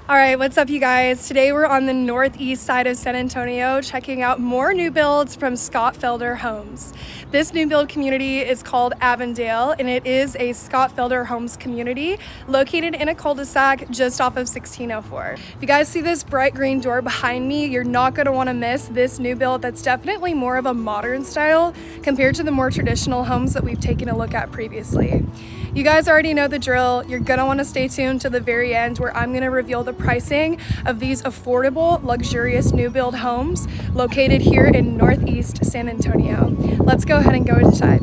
All right, what's up, you guys? Today we're on the northeast side of San Antonio checking out more new builds from Scott Felder Homes. This new build community is called Avondale, and it is a Scott Felder Homes community located in a cul-de-sac just off of 1604. If you guys see this bright green door behind me, you're not going to want to miss this new build that's definitely more of a modern style compared to the more traditional homes that we've taken a look at previously. You guys already know the drill. You're gonna wanna stay tuned to the very end where I'm gonna reveal the pricing of these affordable, luxurious new build homes located here in Northeast San Antonio. Let's go ahead and go inside.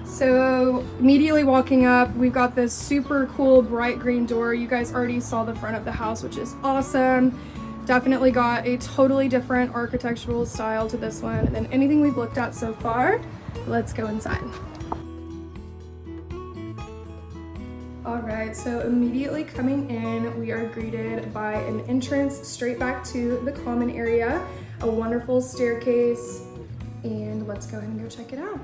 So immediately walking up, we've got this super cool bright green door. You guys already saw the front of the house, which is awesome. Definitely got a totally different architectural style to this one than anything we've looked at so far. Let's go inside. All right, so immediately coming in, we are greeted by an entrance straight back to the common area, a wonderful staircase, and let's go ahead and go check it out.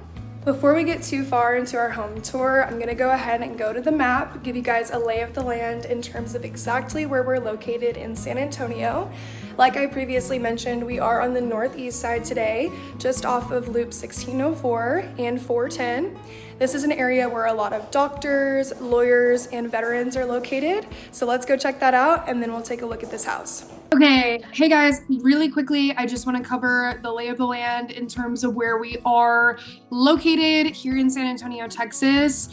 Before we get too far into our home tour, I'm gonna go ahead and go to the map, give you guys a lay of the land in terms of exactly where we're located in San Antonio. Like I previously mentioned, we are on the northeast side today, just off of Loop 1604 and 410. This is an area where a lot of doctors, lawyers, and veterans are located. So let's go check that out, and then we'll take a look at this house. Okay, hey guys, really quickly, I just want to cover the lay of the land in terms of where we are located here in San Antonio, Texas.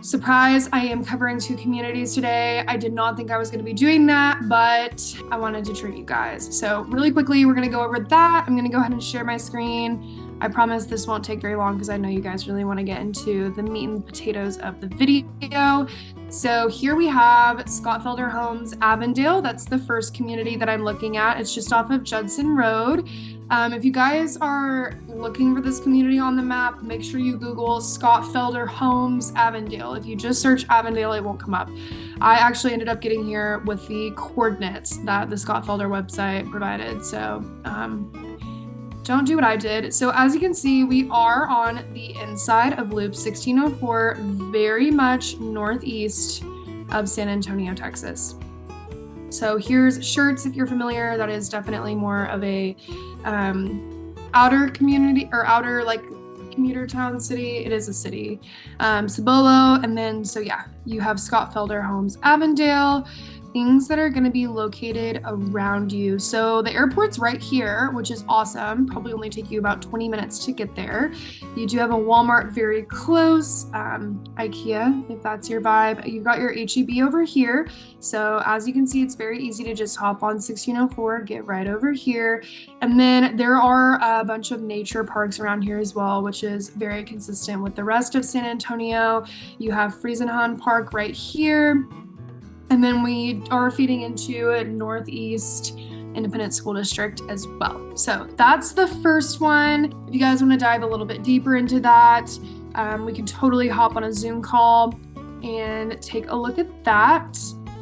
Surprise, I am covering two communities today. I did not think I was going to be doing that, but I wanted to treat you guys. So really quickly, we're going to go over that. I'm going to go ahead and share my screen. I promise this won't take very long because I know you guys really want to get into the meat and potatoes of the video. So here we have Scott Felder Homes, Avondale. That's the first community that I'm looking at. It's just off of Judson Road. If you guys are looking for this community on the map, make sure you Google Scott Felder Homes, Avondale. If you just search Avondale, it won't come up. I actually ended up getting here with the coordinates that the Scott Felder website provided. So don't do what I did. So as you can see, we are on the inside of Loop 1604, very much northeast of San Antonio, Texas. So here's Shirts, if you're familiar. That is definitely more of a outer community or outer like commuter town city. It is a city. Cibolo, and then so yeah, you have Scott Felder Homes, Avondale. Things that are going to be located around you. So the airport's right here, which is awesome. Probably only take you about 20 minutes to get there. You do have a Walmart very close, IKEA, if that's your vibe. You've got your HEB over here. So as you can see, it's very easy to just hop on 1604, get right over here. And then there are a bunch of nature parks around here as well, which is very consistent with the rest of San Antonio. You have Friesenhahn Park right here. And then we are feeding into a Northeast Independent School District as well. So that's the first one. If you guys want to dive a little bit deeper into that, we can totally hop on a Zoom call and take a look at that.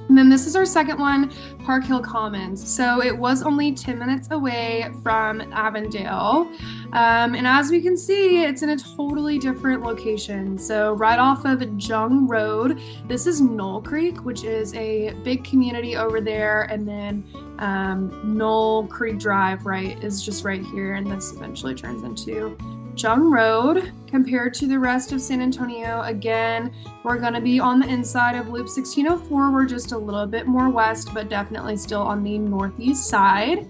And then this is our second one, Parkhill Commons. So it was only 10 minutes away from Avondale. And as we can see, it's in a totally different location. So right off of Jung Road, this is Knoll Creek, which is a big community over there. And then Knoll Creek Drive, right, is just right here. And this eventually turns into Jung Road. Compared to the rest of San Antonio, again, we're going to be on the inside of Loop 1604. We're just a little bit more west, but definitely still on the northeast side.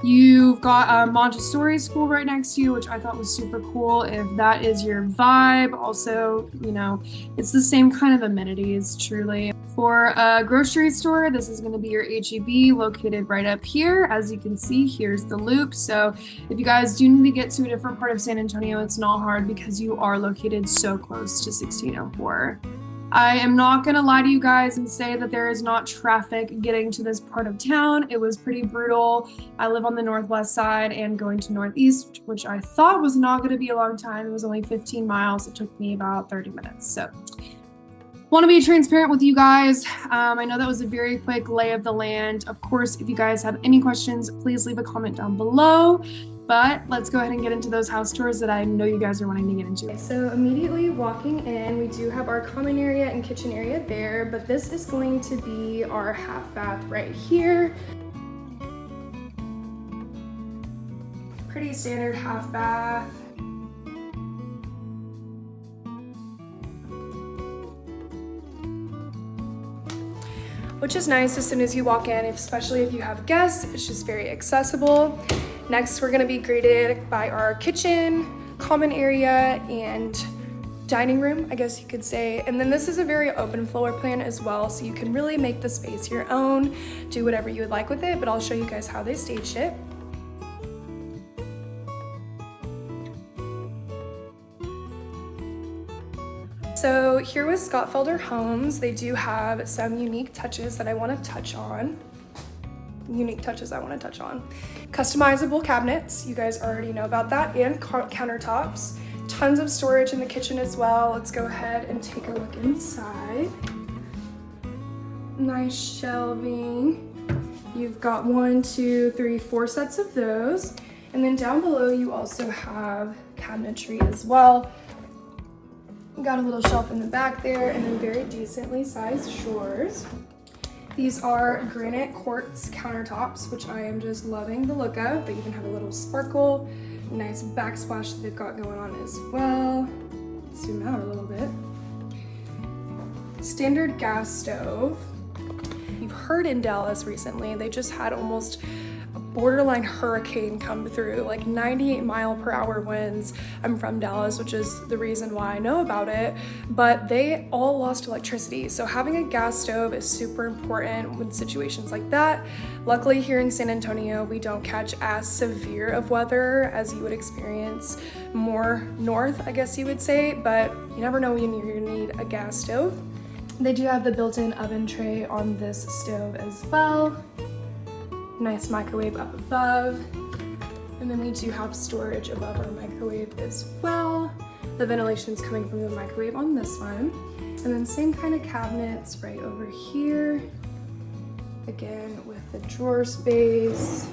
You've got a Montessori school right next to you, which I thought was super cool if that is your vibe. Also, you know, it's the same kind of amenities, truly. For a grocery store, this is going to be your HEB located right up here. As you can see, here's the loop. So if you guys do need to get to a different part of San Antonio, it's not hard because you are located so close to 1604. I am not going to lie to you guys and say that there is not traffic getting to this part of town. It was pretty brutal. I live on the northwest side, and going to northeast, which I thought was not going to be a long time. It was only 15 miles. It took me about 30 minutes. So want to be transparent with you guys. I know that was a very quick lay of the land. Of course, if you guys have any questions, please leave a comment down below. But let's go ahead and get into those house tours that I know you guys are wanting to get into. Okay, so immediately walking in, we do have our common area and kitchen area there, but this is going to be our half bath right here. Pretty standard half bath. Which is nice as soon as you walk in, especially if you have guests. It's just very accessible. Next, we're gonna be greeted by our kitchen, common area, and dining room, I guess you could say. And then this is a very open floor plan as well, so you can really make the space your own, do whatever you would like with it, but I'll show you guys how they staged it. So here with Scott Felder Homes, they do have some unique touches that I want to touch on. Customizable cabinets, you guys already know about that, and countertops. Tons of storage in the kitchen as well. Let's go ahead and take a look inside. Nice shelving. You've got 1, 2, 3, 4 sets of those. And then down below you also have cabinetry as well. Got a little shelf in the back there, and then very decently sized drawers. These are granite quartz countertops, which I am just loving the look of. They even have a little sparkle, nice backsplash that they've got going on as well. Zoom out a little bit. Standard gas stove. You've heard in Dallas recently, they just had almost a borderline hurricane come through, like 98-mile-per-hour winds. I'm from Dallas, which is the reason why I know about it, but they all lost electricity. So having a gas stove is super important with situations like that. Luckily here in San Antonio, we don't catch as severe of weather as you would experience more north, I guess you would say, but you never know when you're gonna need a gas stove. They do have the built-in oven tray on this stove as well. Nice microwave up above. And then we do have storage above our microwave as well. The ventilation's coming from the microwave on this one. And then same kind of cabinets right over here. Again, with the drawer space.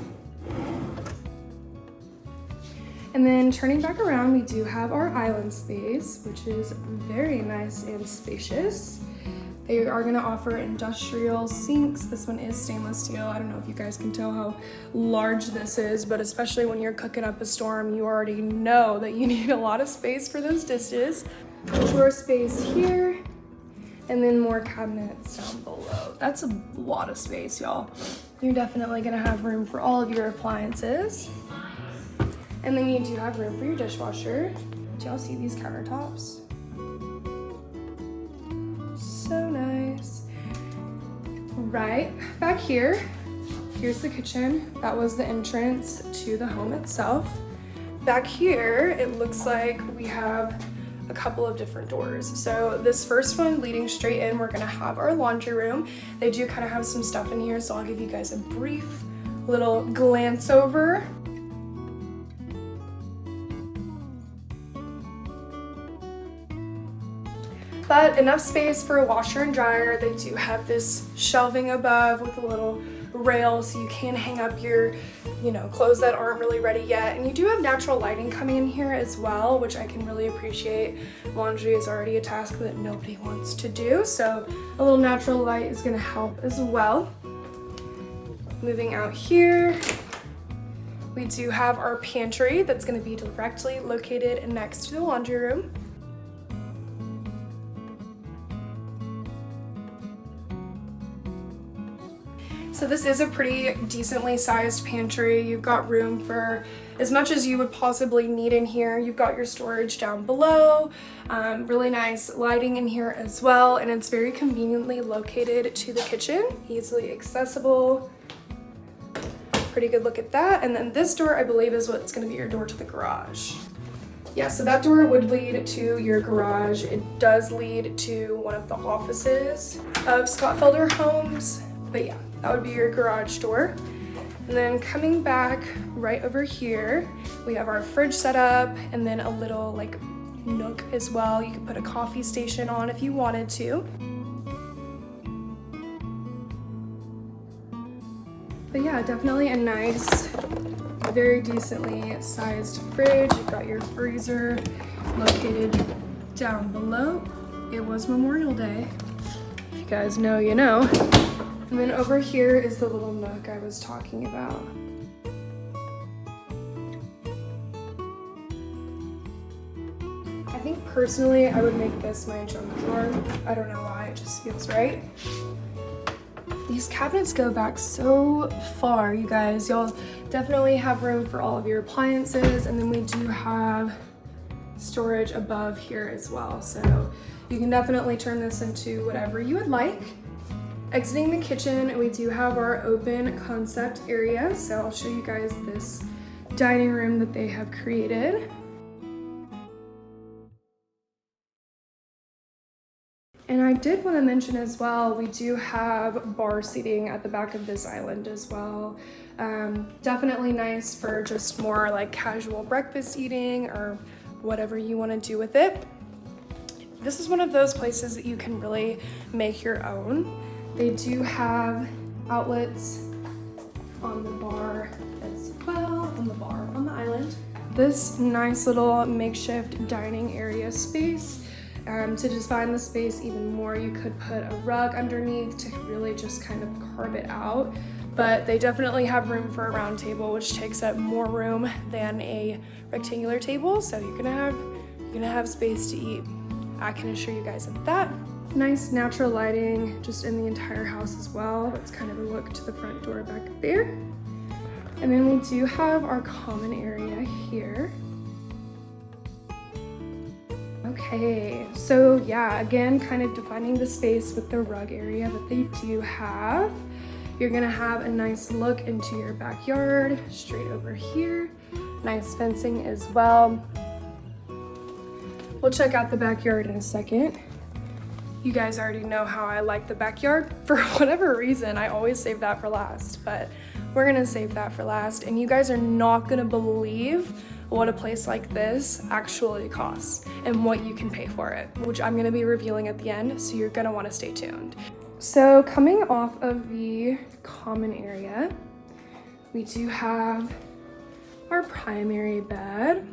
And then turning back around, we do have our island space, which is very nice and spacious. They are gonna offer industrial sinks. This one is stainless steel. I don't know if you guys can tell how large this is, but especially when you're cooking up a storm, you already know that you need a lot of space for those dishes. Drawer space here, and then more cabinets down below. That's a lot of space, y'all. You're definitely gonna have room for all of your appliances. And then you do have room for your dishwasher. Do y'all see these countertops? So nice. Right back here, here's the kitchen. That was the entrance to the home itself. Back here, it looks like we have a couple of different doors. So this first one leading straight in, we're gonna have our laundry room. They do kind of have some stuff in here, so I'll give you guys a brief little glance over. But enough space for a washer and dryer. They do have this shelving above with a little rail so you can hang up your, clothes that aren't really ready yet. And you do have natural lighting coming in here as well, which I can really appreciate. Laundry is already a task that nobody wants to do, so a little natural light is gonna help as well. Moving out here, we do have our pantry that's gonna be directly located next to the laundry room. So this is a pretty decently sized pantry. You've got room for as much as you would possibly need in here. You've got your storage down below, really nice lighting in here as well, and it's very conveniently located to the kitchen, easily accessible. Pretty good look at that. And then this door, I believe, is what's gonna be your door to the garage. Yeah, so that door would lead to your garage. It does lead to one of the offices of Scott Felder Homes, but yeah. That would be your garage door. And then coming back right over here, we have our fridge set up and then a little nook as well. You could put a coffee station on if you wanted to. But yeah, definitely a nice, very decently sized fridge. You've got your freezer located down below. It was Memorial Day. If you guys know, you know. And then over here is the little nook I was talking about. I think personally I would make this my junk drawer. I don't know why, it just feels right. These cabinets go back so far, you guys. You'll definitely have room for all of your appliances, and then we do have storage above here as well. So you can definitely turn this into whatever you would like. Exiting the kitchen, we do have our open concept area. So I'll show you guys this dining room that they have created. And I did want to mention as well, we do have bar seating at the back of this island as well. Definitely nice for just more like casual breakfast eating or whatever you want to do with it. This is one of those places that you can really make your own. They do have outlets on the bar as well, on the island. This nice little makeshift dining area space. To define the space even more, you could put a rug underneath to really just kind of carve it out. But they definitely have room for a round table, which takes up more room than a rectangular table. So you're gonna have space to eat. I can assure you guys of that. Nice natural lighting just in the entire house as well. That's kind of a look to the front door back there. And then we do have our common area here. Okay, so yeah, again, kind of defining the space with the rug area that they do have. You're gonna have a nice look into your backyard, straight over here. Nice fencing as well. We'll check out the backyard in a second. You guys already know how I like the backyard. For whatever reason, I always save that for last, but we're gonna save that for last. And you guys are not gonna believe what a place like this actually costs and what you can pay for it, which I'm gonna be revealing at the end, so you're gonna wanna stay tuned. So coming off of the common area, we do have our primary bed.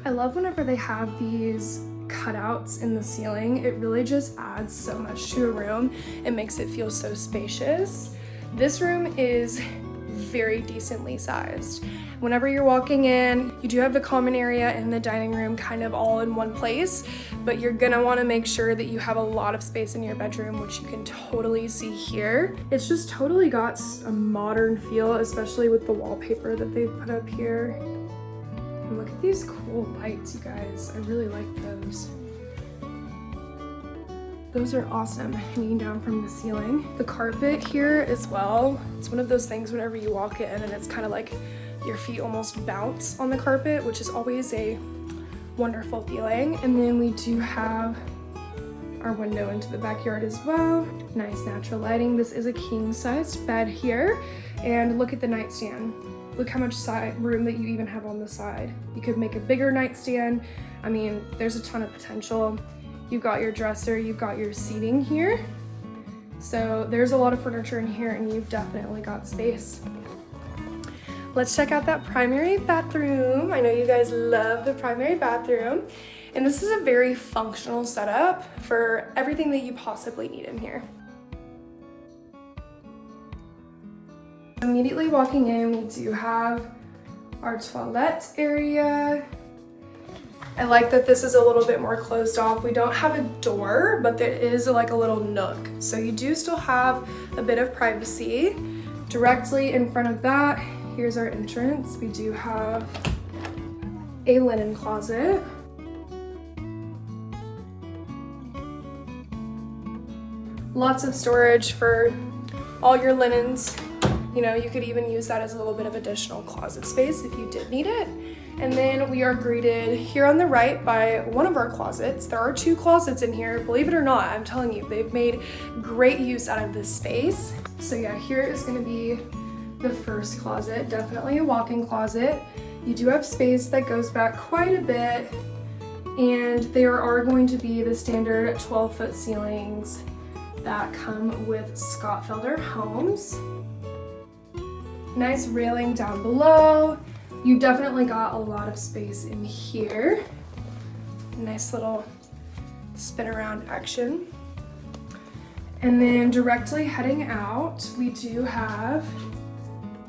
I love whenever they have these cutouts in the ceiling. It really just adds so much to a room. It makes it feel so spacious. This room is very decently sized. Whenever you're walking in, you do have the common area and the dining room kind of all in one place, but you're gonna wanna make sure that you have a lot of space in your bedroom, which you can totally see here. It's just totally got a modern feel, especially with the wallpaper that they've put up here. And look at these cool lights, you guys. I really like those. Those are awesome, hanging down from the ceiling. The carpet here as well. It's one of those things whenever you walk in and it's kind of like your feet almost bounce on the carpet, which is always a wonderful feeling. And then we do have our window into the backyard as well. Nice natural lighting. This is a king-sized bed here. And look at the nightstand. Look how much room that you even have on the side. You could make a bigger nightstand. I mean, there's a ton of potential. You've got your dresser, you've got your seating here. So there's a lot of furniture in here and you've definitely got space. Let's check out that primary bathroom. I know you guys love the primary bathroom. And this is a very functional setup for everything that you possibly need in here. Immediately walking in, we do have our toilet area. I like that this is a little bit more closed off. We don't have a door, but there is like a little nook. So you do still have a bit of privacy. Directly in front of that, here's our entrance. We do have a linen closet. Lots of storage for all your linens. You know, you could even use that as a little bit of additional closet space if you did need it. And then we are greeted here on the right by one of our closets. There are two closets in here. Believe it or not, I'm telling you, they've made great use out of this space. So yeah, here is gonna be the first closet, definitely a walk-in closet. You do have space that goes back quite a bit. And there are going to be the standard 12-foot ceilings that come with Scott Felder Homes. Nice railing down below. You definitely got a lot of space in here. Nice little spin around action. And then directly heading out, we do have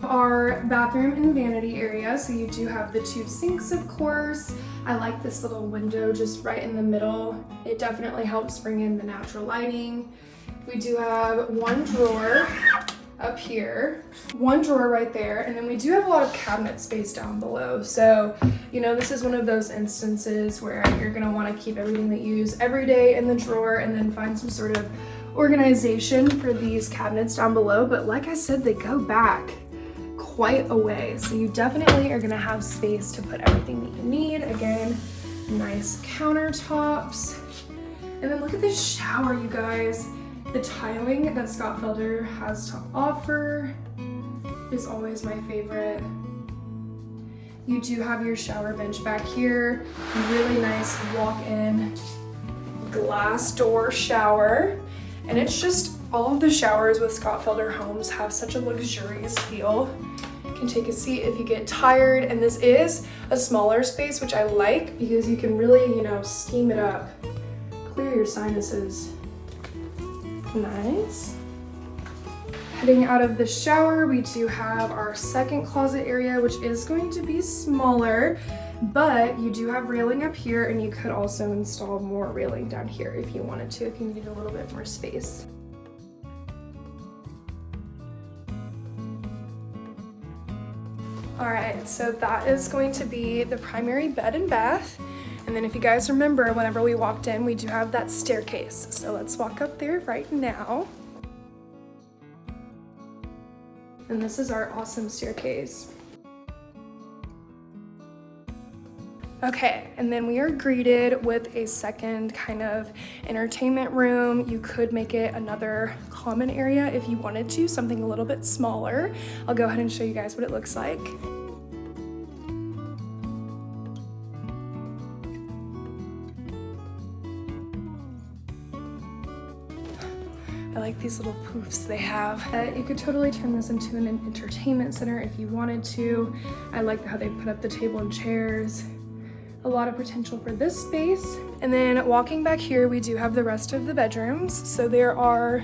our bathroom and vanity area. So you do have the 2 sinks, of course. I like this little window just right in the middle. It definitely helps bring in the natural lighting. We do have 1 drawer up here, 1 drawer right there, and then we do have a lot of cabinet space down below. So, you know, this is one of those instances where you're gonna wanna keep everything that you use every day in the drawer and then find some sort of organization for these cabinets down below. But like I said, they go back quite a way. So you definitely are gonna have space to put everything that you need. Again, nice countertops. And then look at this shower, you guys. The tiling that Scott Felder has to offer is always my favorite. You do have your shower bench back here. Really nice walk-in glass door shower. And it's just, all of the showers with Scott Felder Homes have such a luxurious feel. You can take a seat if you get tired. And this is a smaller space, which I like because you can really, you know, steam it up, clear your sinuses. Nice. Heading out of the shower, we do have our second closet area, which is going to be smaller, but you do have railing up here, and you could also install more railing down here if you wanted to, if you needed a little bit more space. All right, so that is going to be the primary bed and bath. And then if you guys remember, whenever we walked in, we do have that staircase. So let's walk up there right now. And this is our awesome staircase. Okay, and then we are greeted with a second kind of entertainment room. You could make it another common area if you wanted to, something a little bit smaller. I'll go ahead and show you guys what it looks like. I like these little poofs they have. You could totally turn this into an entertainment center if you wanted to. I like how they put up the table and chairs. A lot of potential for this space. And then walking back here, we do have the rest of the bedrooms. So there are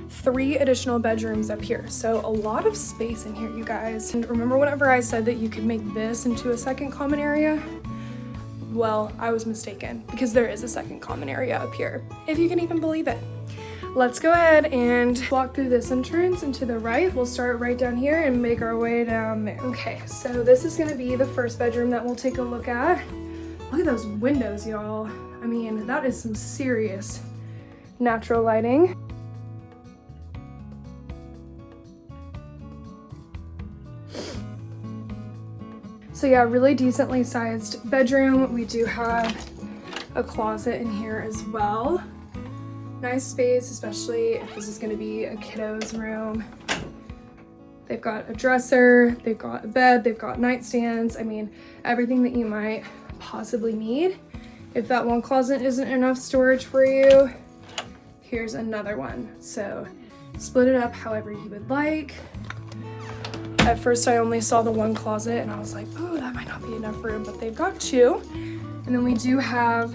3 additional bedrooms up here. So a lot of space in here, you guys. And remember whenever I said that you could make this into a second common area? Well, I was mistaken because there is a second common area up here, if you can even believe it. Let's go ahead and walk through this entrance and to the right. We'll start right down here and make our way down there. Okay, so this is gonna be the first bedroom that we'll take a look at. Look at those windows, y'all. I mean, that is some serious natural lighting. So yeah, really decently sized bedroom. We do have a closet in here as well. Nice space, especially if this is gonna be a kiddo's room. They've got a dresser, they've got a bed, they've got nightstands. I mean, everything that you might possibly need. If that one closet isn't enough storage for you, here's another one. So split it up however you would like. At first I only saw the one closet and I was like, oh, that might not be enough room, but they've got 2. And then we do have,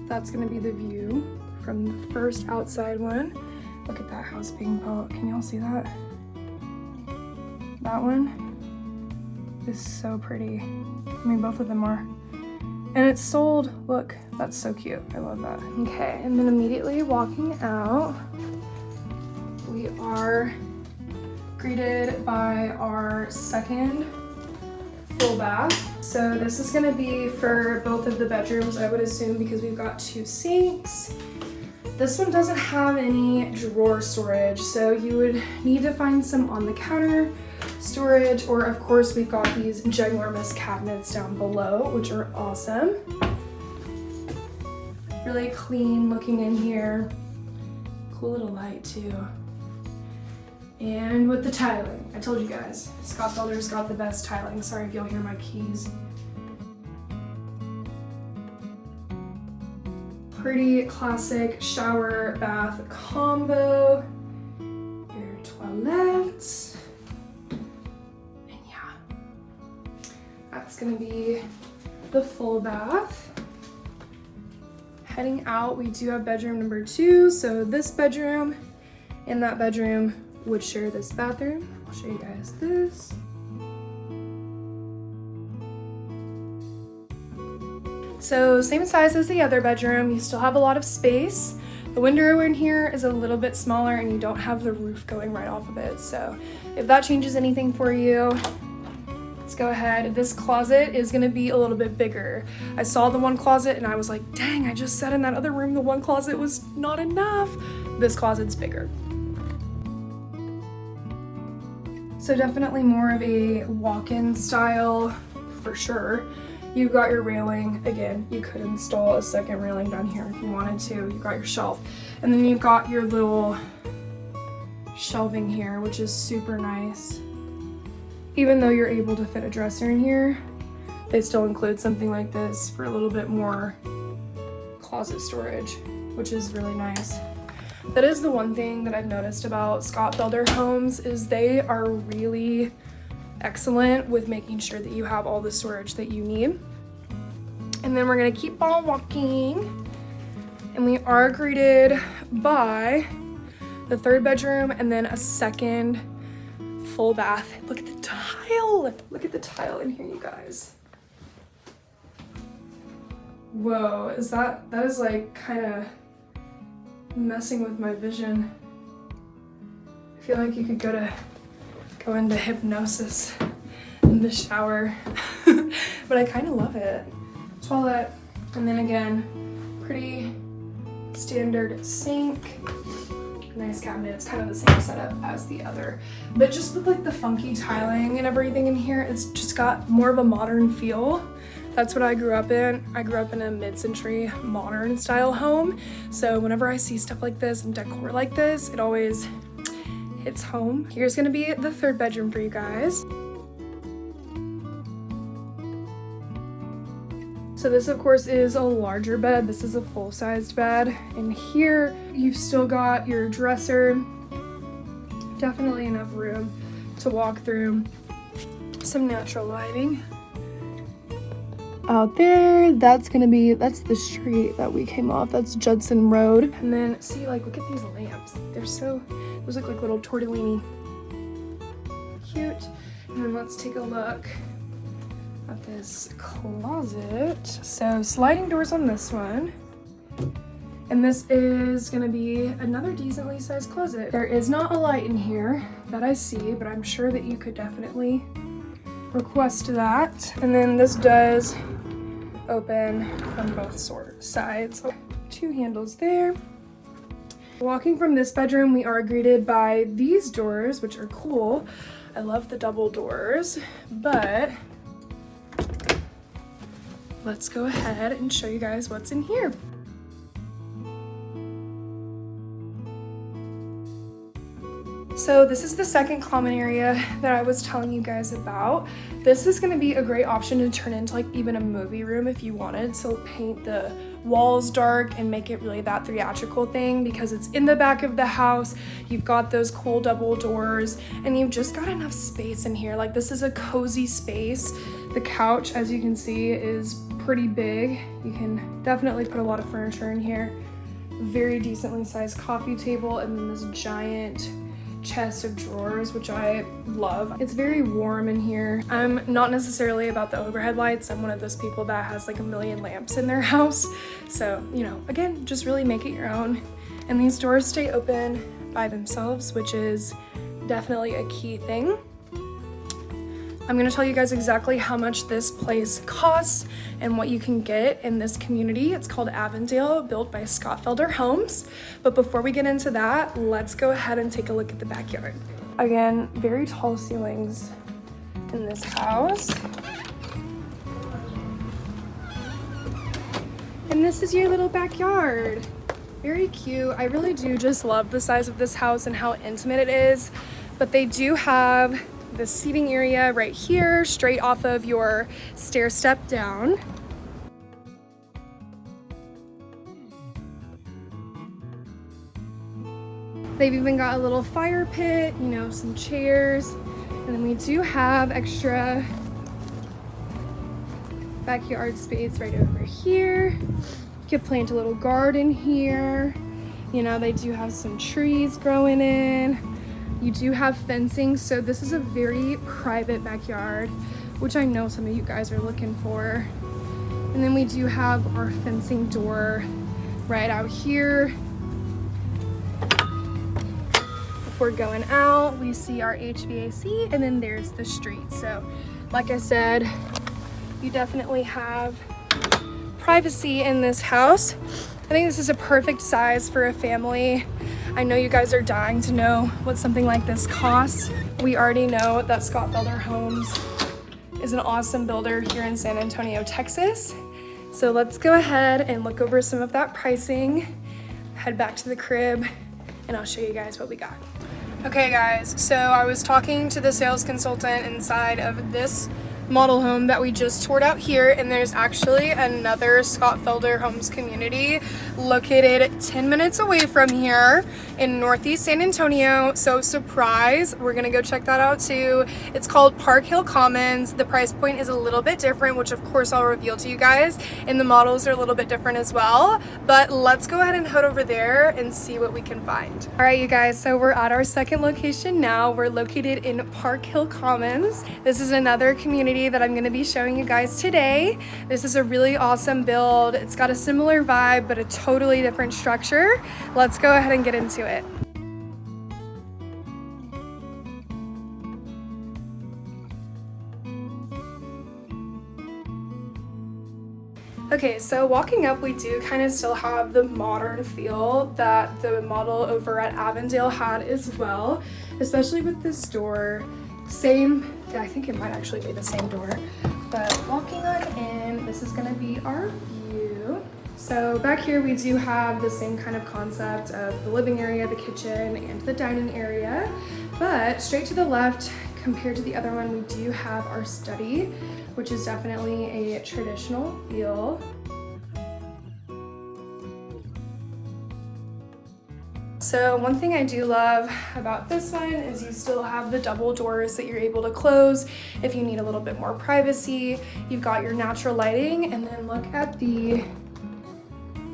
that's gonna be the view from the first outside one. Look at that house being built. Can y'all see that? That one is so pretty. I mean, both of them are. And it's sold. Look, that's so cute. I love that. Okay, and then immediately walking out, we are greeted by our second full bath. So this is gonna be for both of the bedrooms, I would assume, because we've got 2 sinks. This one doesn't have any drawer storage, so you would need to find some on the counter storage, or of course we've got these ginormous cabinets down below, which are awesome. Really clean looking in here. Cool little light too. And with the tiling, I told you guys, Scott Felder's got the best tiling. Sorry if y'all hear my keys. Pretty classic shower bath combo. Your toilets. And yeah, that's gonna be the full bath. Heading out, we do have bedroom number 2. So this bedroom and that bedroom would share this bathroom. I'll show you guys this. So same size as the other bedroom, you still have a lot of space. The window in here is a little bit smaller and you don't have the roof going right off of it. So if that changes anything for you, let's go ahead. This closet is gonna be a little bit bigger. I saw the one closet and I was like, dang, I just said in that other room the one closet was not enough. This closet's bigger. So definitely more of a walk-in style for sure. You've got your railing. Again, you could install a second railing down here if you wanted to. You've got your shelf. And then you've got your little shelving here, which is super nice. Even though you're able to fit a dresser in here, they still include something like this for a little bit more closet storage, which is really nice. That is the one thing that I've noticed about Scott Felder Homes is they are really excellent with making sure that you have all the storage that you need. And then we're gonna keep on walking, and we are greeted by the 3rd bedroom and then a 2nd full bath. Look at the tile. Look at the tile in here, you guys. Whoa, that is like kind of messing with my vision. I feel like you could go into hypnosis in the shower. But I kind of love it. Toilet, and then again, pretty standard sink. Nice cabinet. It's kind of the same setup as the other, but just with like the funky tiling and everything in here, it's just got more of a modern feel. That's what I grew up in. I grew up in a mid-century modern style home. So whenever I see stuff like this and decor like this, it always hits home. Here's gonna be the 3rd bedroom for you guys. So this of course is a larger bed. This is a full-sized bed. And here you've still got your dresser. Definitely enough room to walk through. Some natural lighting. Out there, that's the street that we came off. That's Judson Road. And then see, like, look at these lamps. Those look like little tortellini. Cute. And then let's take a look at this closet. So sliding doors on this one. And this is gonna be another decently sized closet. There is not a light in here that I see, but I'm sure that you could definitely request that. And then this does open from both sides. 2 handles there. Walking from this bedroom, we are greeted by these doors, which are cool. I love the double doors, but let's go ahead and show you guys what's in here. So this is the 2nd common area that I was telling you guys about. This is gonna be a great option to turn into like even a movie room if you wanted. So paint the walls dark and make it really that theatrical thing, because it's in the back of the house. You've got those cool double doors and you've just got enough space in here. Like, this is a cozy space. The couch, as you can see, is pretty big. You can definitely put a lot of furniture in here. Very decently sized coffee table, and then this giant chest of drawers, which I love. It's very warm in here. I'm not necessarily about the overhead lights. I'm one of those people that has like a million lamps in their house. So, you know, again, just really make it your own. And these doors stay open by themselves, which is definitely a key thing. I'm gonna tell you guys exactly how much this place costs and what you can get in this community. It's called Avondale, built by Scott Felder Homes. But before we get into that, let's go ahead and take a look at the backyard. Again, very tall ceilings in this house. And this is your little backyard. Very cute. I really do just love the size of this house and how intimate it is. But they do have the seating area right here, straight off of your stair step down. They've even got a little fire pit, you know, some chairs. And then we do have extra backyard space right over here. You could plant a little garden here. You know, they do have some trees growing in. You do have fencing, so this is a very private backyard, which I know some of you guys are looking for. And then we do have our fencing door right out here. If we're going out, we see our HVAC, and then there's the street. So, like I said, you definitely have privacy in this house. I think this is a perfect size for a family. I know you guys are dying to know what something like this costs. We already know that Scott Felder Homes is an awesome builder here in San Antonio, Texas. So let's go ahead and look over some of that pricing, head back to the crib, and I'll show you guys what we got. Okay guys, so I was talking to the sales consultant inside of this model home that we just toured out here, and there's actually another Scott Felder Homes community located 10 minutes away from here in Northeast San Antonio. So surprise, we're gonna go check that out too. It's called Parkhill Commons. The price point is a little bit different, which of course I'll reveal to you guys, and the models are a little bit different as well. But let's go ahead and head over there and see what we can find. All right, you guys, so we're at our second location now. We're located in Parkhill Commons. This is another community that I'm going to be showing you guys today. This is a really awesome build. It's got a similar vibe, but a totally different structure. Let's go ahead and get into it. Okay, so walking up, we do kind of still have the modern feel that the model over at Avondale had as well, especially with this door. Same, I think it might actually be the same door, but walking on in, this is gonna be our view. So back here we do have the same kind of concept of the living area, the kitchen, and the dining area, but straight to the left, compared to the other one, we do have our study, which is definitely a traditional feel. So one thing I do love about this one is you still have the double doors that you're able to close if you need a little bit more privacy. You've got your natural lighting, and then look at the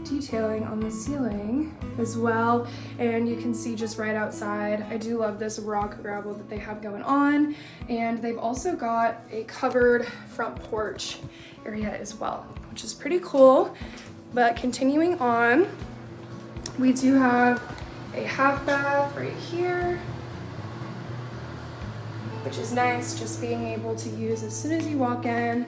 detailing on the ceiling as well, and you can see just right outside. I do love this rock gravel that they have going on, and they've also got a covered front porch area as well, which is pretty cool. But continuing on, we do have a half bath right here, which is nice, just being able to use as soon as you walk in.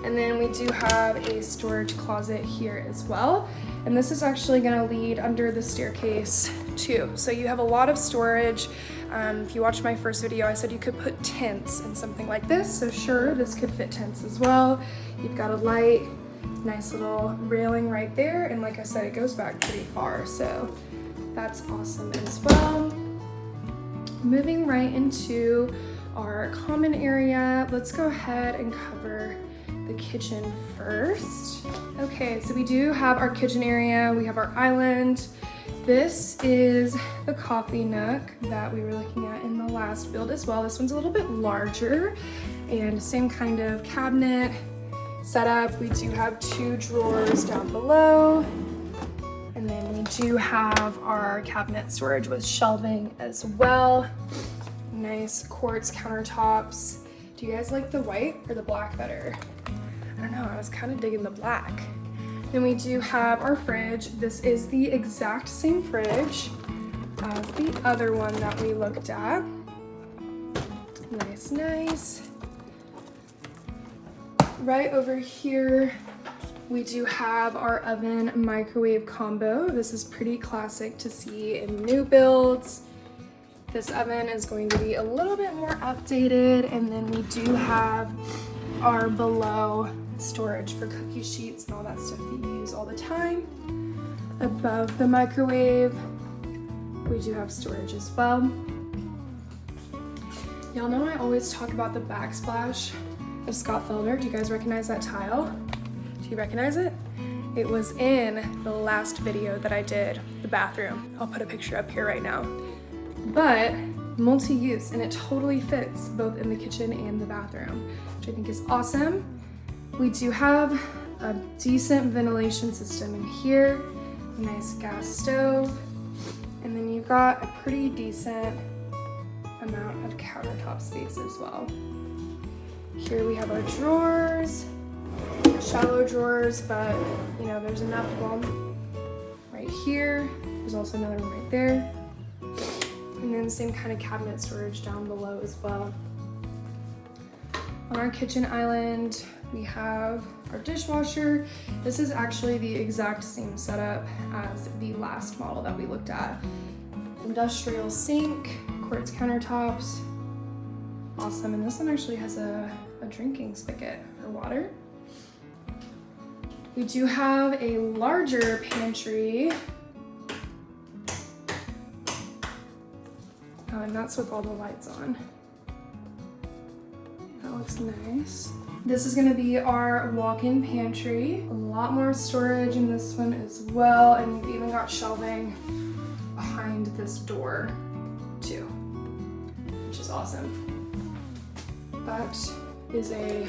And then we do have a storage closet here as well. And this is actually gonna lead under the staircase too. So you have a lot of storage. If you watched my first video, I said you could put tents in something like this. So sure, this could fit tents as well. You've got a light, nice little railing right there. And like I said, it goes back pretty far. So that's awesome as well. Moving right into our common area, let's go ahead and cover the kitchen first. Okay, so we do have our kitchen area. We have our island. This is the coffee nook that we were looking at in the last build as well. This one's a little bit larger, and same kind of cabinet setup. We do have 2 drawers down below, and then we do have our cabinet storage with shelving as well. Nice quartz countertops. Do you guys like the white or the black better? I don't know, I was kind of digging the black. Then we do have our fridge. This is the exact same fridge as the other one that we looked at. Nice, nice. Right over here, we do have our oven microwave combo. This is pretty classic to see in new builds. This oven is going to be a little bit more updated, and then we do have our below storage for cookie sheets and all that stuff that you use all the time. Above the microwave, we do have storage as well. Y'all know I always talk about the backsplash of Scott Felder. Do you guys recognize that tile? Do you recognize it? It was in the last video that I did, the bathroom. I'll put a picture up here right now. but multi-use, and it totally fits both in the kitchen and the bathroom, which I think is awesome. We do have a decent ventilation system in here, a nice gas stove, and then you've got a pretty decent amount of countertop space as well. Here we have our drawers, shallow drawers, but you know, there's enough of them. Right here, there's also another one right there. And then same kind of cabinet storage down below as well. On our kitchen island, we have our dishwasher. This is actually the exact same setup as the last model that we looked at. Industrial sink, quartz countertops, awesome. And this one actually has a drinking spigot for water. We do have a larger pantry, and that's with all the lights on. That looks nice. This is gonna be our walk-in pantry. A lot more storage in this one as well, and we've even got shelving behind this door too, which is awesome. That is a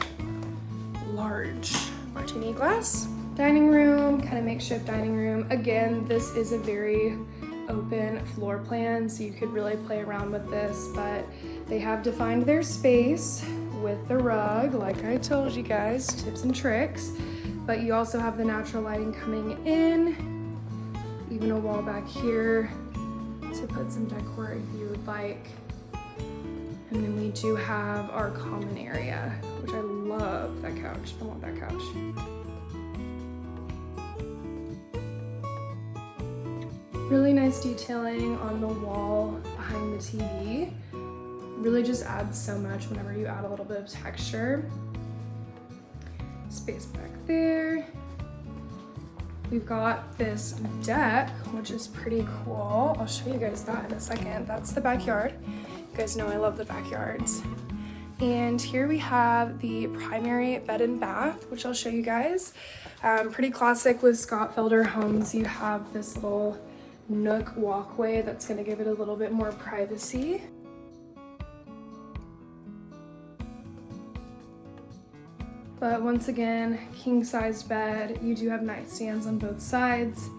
large martini glass. Dining room, kind of makeshift dining room. Again, this is a very open floor plan, so you could really play around with this, but they have defined their space with the rug, like I told you guys, tips and tricks. But you also have the natural lighting coming in, even a wall back here to put some decor if you would like. And then we do have our common area, which I love that couch. I want that couch. Really nice detailing on the wall behind the TV. Really just adds so much whenever you add a little bit of texture. Space back there. We've got this deck, which is pretty cool. I'll show you guys that in a second. That's the backyard. You guys know I love the backyards. And here we have the primary bed and bath, which I'll show you guys. Pretty classic with Scott Felder Homes. You have this little nook walkway that's going to give it a little bit more privacy. But once again, king-sized bed. You do have nightstands on both sides.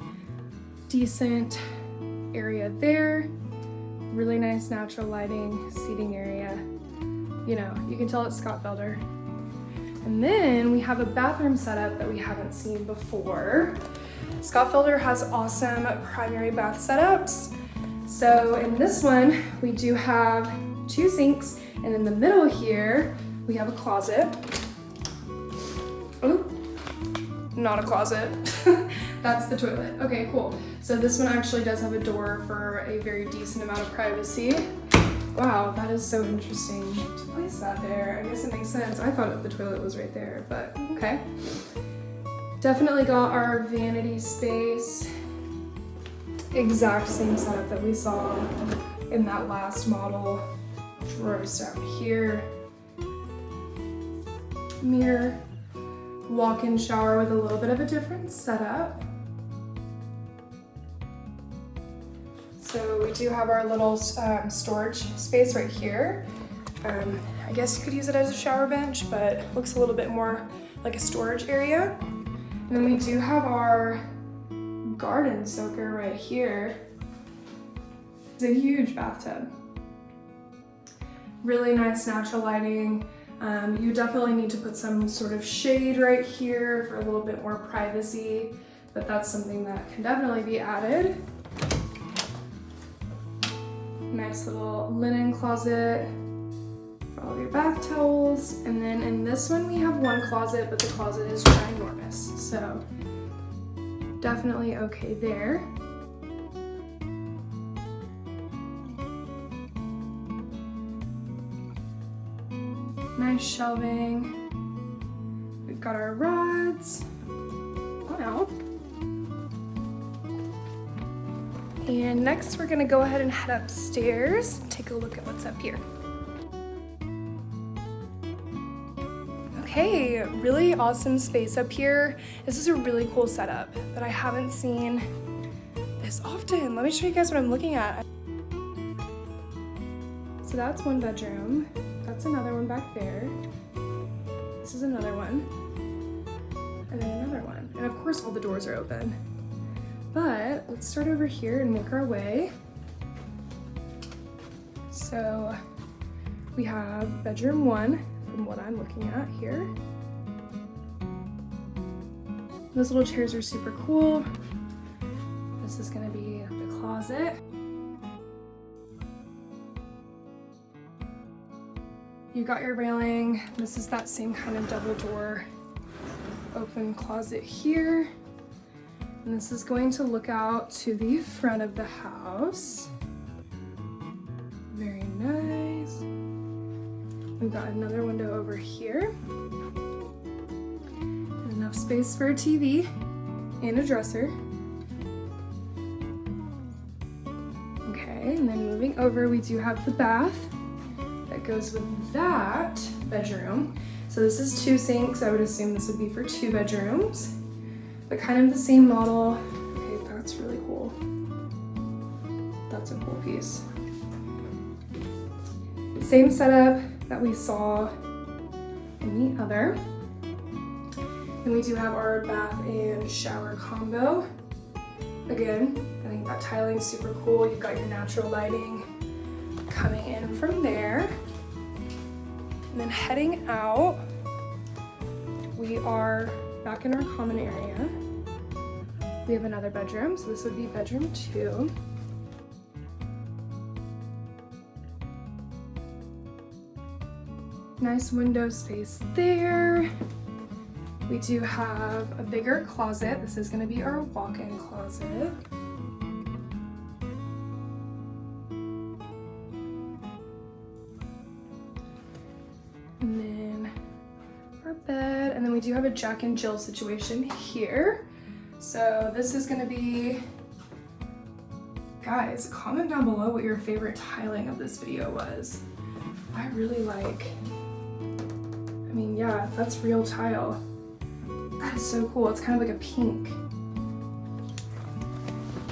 Decent area there. Really nice natural lighting, seating area. You know, you can tell it's Scott Felder. And then we have a bathroom setup that we haven't seen before. Scott Felder has awesome primary bath setups. So in this one, we do have 2 sinks, and in the middle here, we have a closet. Oh, not a closet. That's the toilet. Okay, cool. So this one actually does have a door for a very decent amount of privacy. Wow, that is so interesting to place that there. I guess it makes sense. I thought the toilet was right there, but okay. Definitely got our vanity space. Exact same setup that we saw in that last model. Drawers down here. Mirror. Walk-in shower with a little bit of a different setup. So we do have our little storage space right here. I guess you could use it as a shower bench, but it looks a little bit more like a storage area. And then we do have our garden soaker right here. It's a huge bathtub. Really nice natural lighting. You definitely need to put some sort of shade right here for a little bit more privacy, but that's something that can definitely be added. Nice little linen closet for all of your bath towels. And then in this one we have one closet, but the closet is ginormous, so definitely okay there. Nice shelving. We've got our rods. Wow. And next we're gonna go ahead and head upstairs and take a look at what's up here. Okay, really awesome space up here. This is a really cool setup that I haven't seen this often. Let me show you guys what I'm looking at. So that's one bedroom. That's another one back there. This is another one. And then another one. And of course all the doors are open. But let's start over here and make our way. So we have bedroom 1 from what I'm looking at here. Those little chairs are super cool. This is gonna be the closet. You got your railing. This is that same kind of double door open closet here. And this is going to look out to the front of the house. Very nice. We've got another window over here. And enough space for a TV and a dresser. Okay, and then moving over, we do have the bath that goes with that bedroom. So this is 2 sinks. I would assume this would be for 2 bedrooms, but kind of the same model. Okay, that's really cool. That's a cool piece. Same setup that we saw in the other. And we do have our bath and shower combo. Again, I think that tiling is super cool. You've got your natural lighting coming in from there. And then heading out, we are back in our common area. We have another bedroom, so this would be bedroom 2. Nice window space there. We do have a bigger closet. This is going to be our walk-in closet. And then our bed, and then we do have a Jack and Jill situation here. So this is going to be, guys, comment down below what your favorite tiling of this video was. I really like, I mean, yeah, that's real tile. That is so cool. It's kind of like a pink.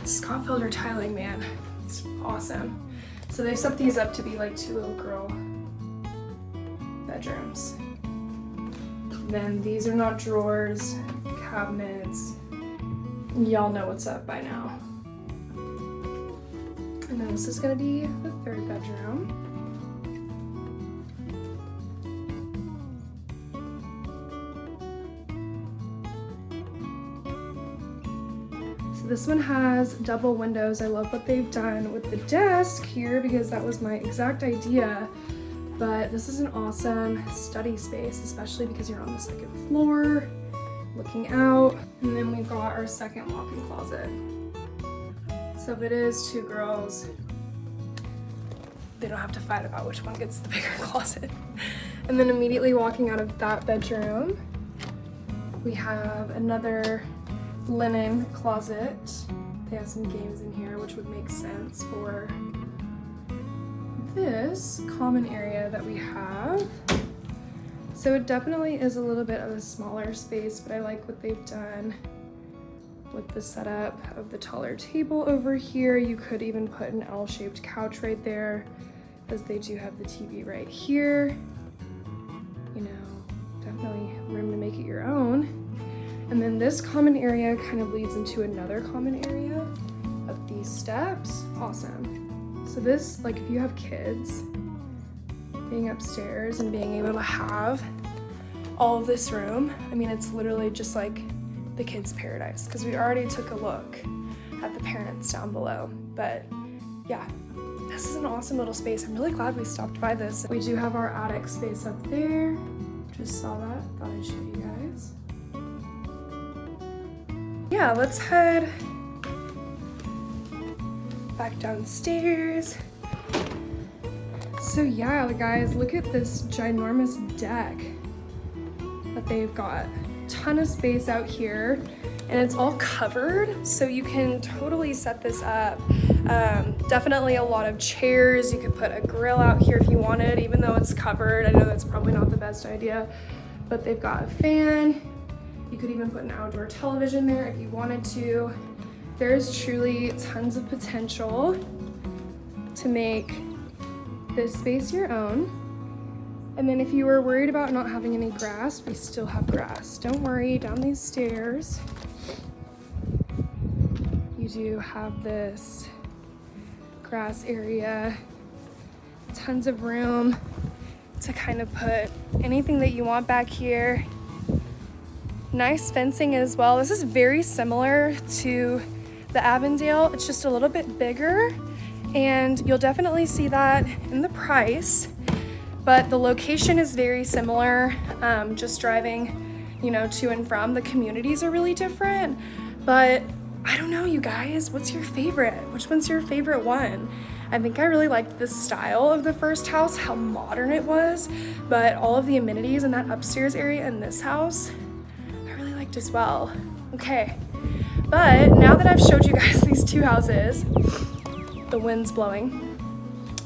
Scott Felder tiling, man. It's awesome. So they've set these up to be like 2 little girl bedrooms. Then these are not drawers, cabinets. Y'all know what's up by now. And then this is gonna be the 3rd bedroom. So this one has double windows. I love what they've done with the desk here because that was my exact idea. But this is an awesome study space, especially because you're on the 2nd floor, looking out. And then we've got our 2nd walk-in closet. So if it is 2 girls, they don't have to fight about which one gets the bigger closet. And then immediately walking out of that bedroom, we have another linen closet. They have some games in here, which would make sense for this common area that we have. So it definitely is a little bit of a smaller space, but I like what they've done with the setup of the taller table over here. You could even put an L-shaped couch right there, as they do have the TV right here. You know, definitely room to make it your own. And then this common area kind of leads into another common area of these steps. Awesome. So this, like if you have kids, being upstairs and being able to have all of this room, I mean, it's literally just like the kids' paradise, because we already took a look at the parents down below. But yeah, this is an awesome little space. I'm really glad we stopped by this. We do have our attic space up there. Just saw that, thought I'd show you guys. Yeah, let's head back downstairs. So yeah, guys, look at this ginormous deck that they've got. Ton of space out here, and it's all covered, so you can totally set this up. Definitely a lot of chairs. You could put a grill out here if you wanted, even though it's covered. I know that's probably not the best idea, but they've got a fan. You could even put an outdoor television there if you wanted to. There's truly tons of potential to make this space your own. And then if you were worried about not having any grass, we still have grass. Don't worry, down these stairs, you do have this grass area, tons of room to kind of put anything that you want back here. Nice fencing as well. This is very similar to the Avondale. It's just a little bit bigger, and you'll definitely see that in the price. But the location is very similar. Just driving, to and from. The communities are really different, but I don't know, you guys, what's your favorite? Which one's your favorite one? I think I really liked the style of the first house, how modern it was, but all of the amenities in that upstairs area in this house, I really liked as well. Okay, but now that I've showed you guys these two houses, the wind's blowing,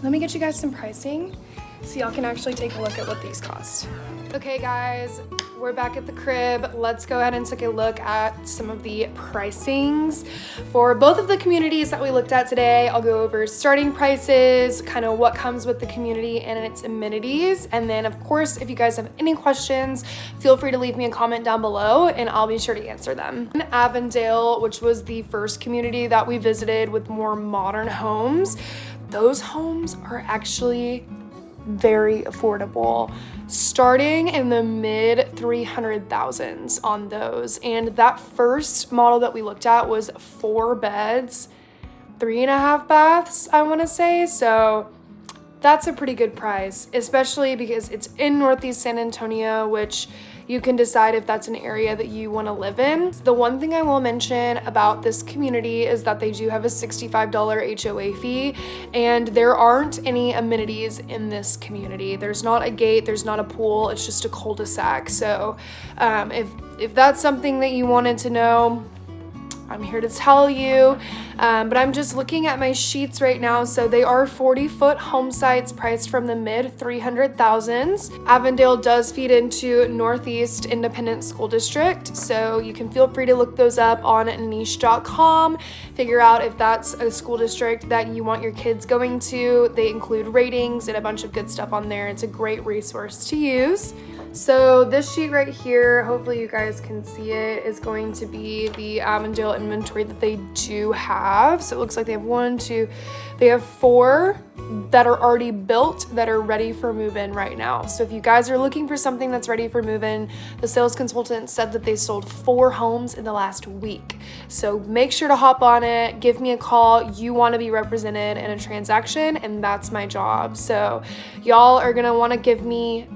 let me get you guys some pricing so y'all can actually take a look at what these cost. Okay guys, we're back at the crib. Let's go ahead and take a look at some of the pricings for both of the communities that we looked at today. I'll go over starting prices, kind of what comes with the community and its amenities. And then of course, if you guys have any questions, feel free to leave me a comment down below and I'll be sure to answer them. In Avondale, which was the first community that we visited with more modern homes, those homes are actually very affordable, starting in the mid 300,000s on those. And that first model that we looked at was 4 beds, 3.5 baths, I want to say. So that's a pretty good price, especially because it's in Northeast San Antonio, which you can decide if that's an area that you want to live in. The one thing I will mention about this community is that they do have a $65 HOA fee, and there aren't any amenities in this community. There's not a gate, there's not a pool, it's just a cul-de-sac. So if that's something that you wanted to know, I'm here to tell you, but I'm just looking at my sheets right now. So they are 40-foot home sites priced from the mid 300,000s. Avondale does feed into Northeast Independent School District, so you can feel free to look those up on niche.com, figure out if that's a school district that you want your kids going to. They include ratings and a bunch of good stuff on there. It's a great resource to use. So this sheet right here, hopefully you guys can see it, is going to be the Avondale inventory that they do have. So it looks like they have 4 that are already built that are ready for move-in right now. So if you guys are looking for something that's ready for move-in, the sales consultant said that they sold 4 homes in the last week. So make sure to hop on it, give me a call. You want to be represented in a transaction, and that's my job. So y'all are gonna want to give me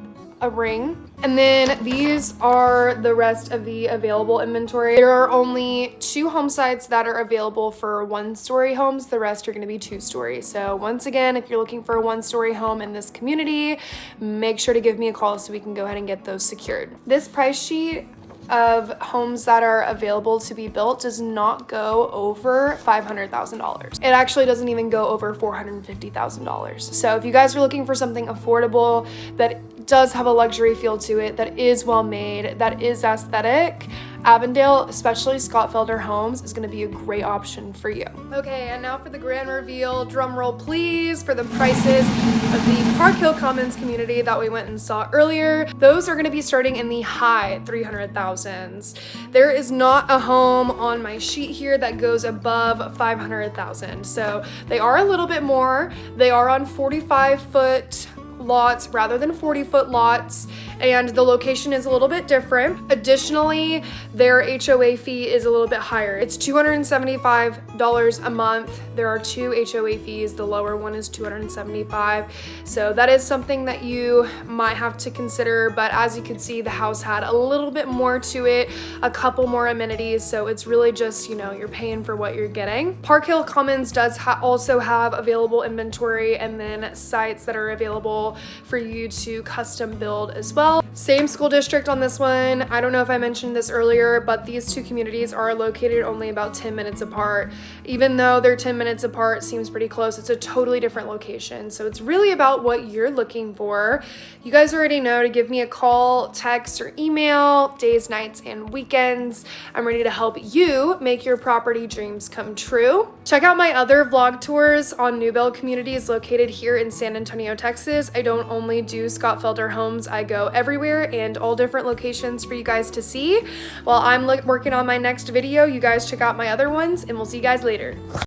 a ring. And then these are the rest of the available inventory. There are only 2 home sites that are available for 1-story homes. The rest are going to be 2-story. So once again, if you're looking for a 1-story home in this community, make sure to give me a call so we can go ahead and get those secured. This price sheet of homes that are available to be built does not go over $500,000. It actually doesn't even go over $450,000. So if you guys are looking for something affordable that does have a luxury feel to it, that is well made, that is aesthetic, Avondale, especially Scott Felder Homes, is going to be a great option for you. Okay, and now for the grand reveal. Drum roll please for the prices of the Parkhill Commons community that we went and saw earlier. Those are going to be starting in the high 300,000s. There is not a home on my sheet here that goes above 500,000. So they are a little bit more. They are on 45-foot lots rather than 40-foot lots, and the location is a little bit different. Additionally, their HOA fee is a little bit higher. It's $275 a month. There are 2 HOA fees. The lower one is $275. So that is something that you might have to consider, but as you can see, the house had a little bit more to it, a couple more amenities, so it's really just, you're paying for what you're getting. Parkhill Commons does also have available inventory, and then sites that are available for you to custom build as well. well. Same school district on this one. I don't know if I mentioned this earlier, but these two communities are located only about 10 minutes apart. Even though they're 10 minutes apart, seems pretty close. It's a totally different location. So it's really about what you're looking for. You guys already know to give me a call, text, or email, days, nights, and weekends. I'm ready to help you make your property dreams come true. Check out my other vlog tours on new build communities located here in San Antonio, Texas. I don't only do Scott Felder Homes, I go everywhere and all different locations for you guys to see. While I'm working on my next video, you guys check out my other ones, and we'll see you guys later.